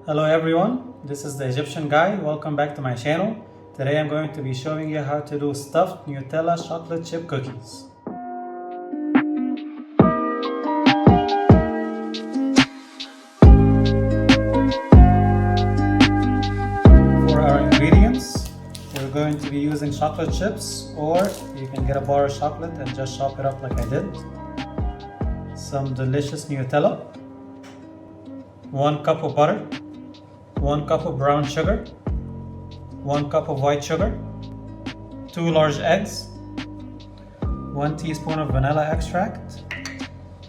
Hello everyone, this is the Egyptian guy. Welcome back to my channel. Today I'm going to be showing you how to do stuffed Nutella chocolate chip cookies. For our ingredients, we're going to be using chocolate chips, or you can get a bar of chocolate and just chop it up like I did. Some delicious Nutella, 1 cup of butter, 1 cup of brown sugar, 1 cup of white sugar, 2 large eggs, 1 teaspoon of vanilla extract,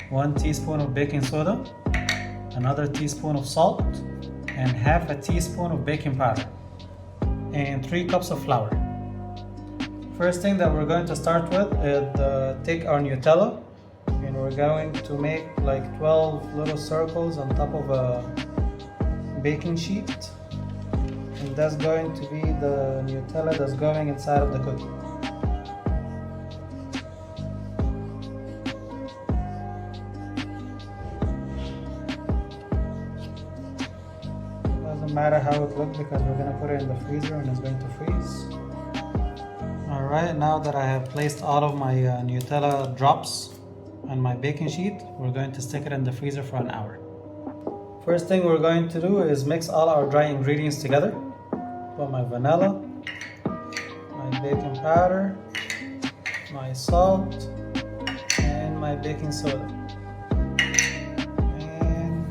1 teaspoon of baking soda, another teaspoon of salt, and half a teaspoon of baking powder, and 3 cups of flour. First thing that we're going to start with is take our Nutella, and we're going to make like 12 little circles on top of a baking sheet, and that's going to be the Nutella that's going inside of the cookie. Doesn't matter how it looks because we're going to put it in the freezer and it's going to freeze. Alright, now that I have placed all of my Nutella drops on my baking sheet, we're going to stick it in the freezer for an hour. First thing we're going to do is mix all our dry ingredients together. Put my vanilla, my baking powder, my salt, and my baking soda. And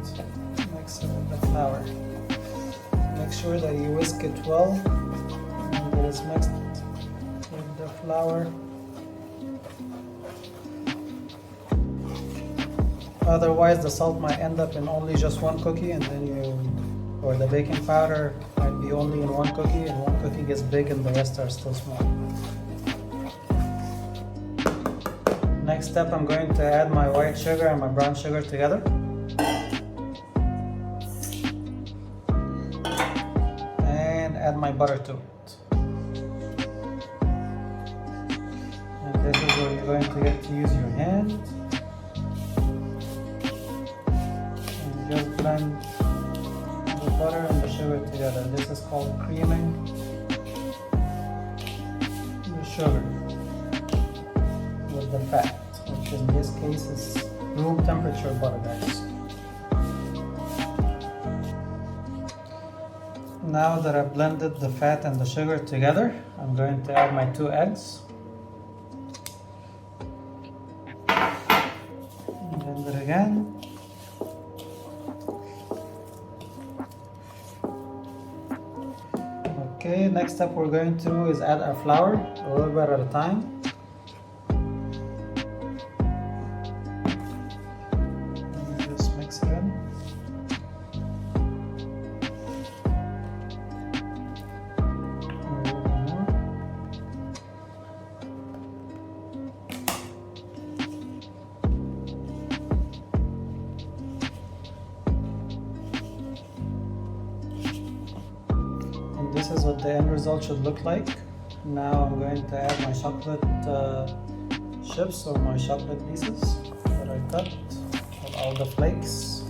mix it with the flour. Make sure that you whisk it well and that it's mixed with the flour. Otherwise, the salt might end up in only just one cookie, and then or the baking powder might be only in one cookie, and one cookie gets big and the rest are still small. Next step, I'm going to add my white sugar and my brown sugar together. And add my butter to it. And this is where you're going to get to use your hand. Just blend the butter and the sugar together. This is called creaming the sugar with the fat, which in this case is room temperature butter, guys. Now that I've blended the fat and the sugar together, I'm going to add my 2 eggs. Blend it again. Okay, next step we're going to do is add our flour a little bit at a time. And just mix it in. A little bit more. This is what the end result should look like. Now I'm going to add my chocolate chips or my chocolate pieces that I cut with all the flakes.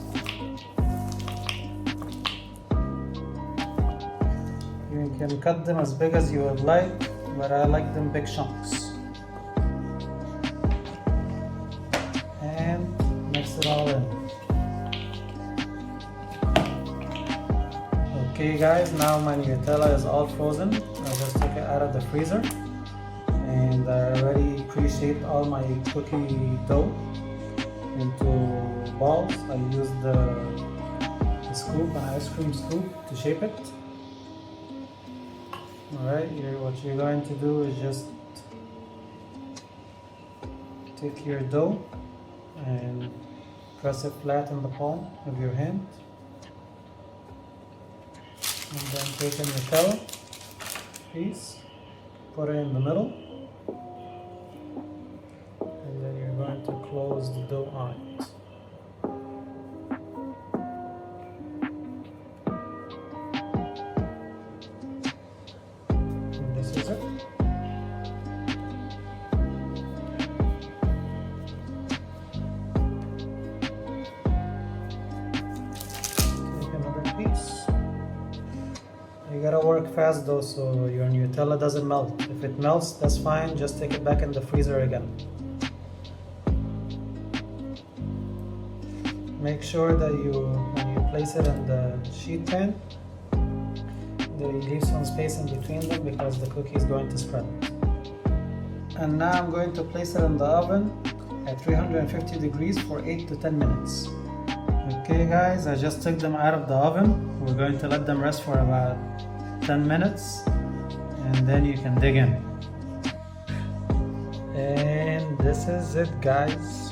You can cut them as big as you would like, but I like them big chunks. And mix it all in. Okay guys, now my Nutella is all frozen. I just took it out of the freezer and I already pre-shaped all my cookie dough into balls. I used the scoop, an ice cream scoop, to shape it. Alright, what you're going to do is just take your dough and press it flat in the palm of your hand. And then take a Nutella piece, put it in the middle, and then you're going to close the dough on it. And this is it. Take another piece. gotta work fast though, so your Nutella doesn't melt. If it melts, that's fine, just take it back in the freezer again. Make sure that when you place it in the sheet pan, that you leave some space in between them because the cookie is going to spread. And now I'm going to place it in the oven at 350 degrees for 8 to 10 minutes. Okay guys, I just took them out of the oven. We're going to let them rest for about 10 minutes and then you can dig in. And this is it guys.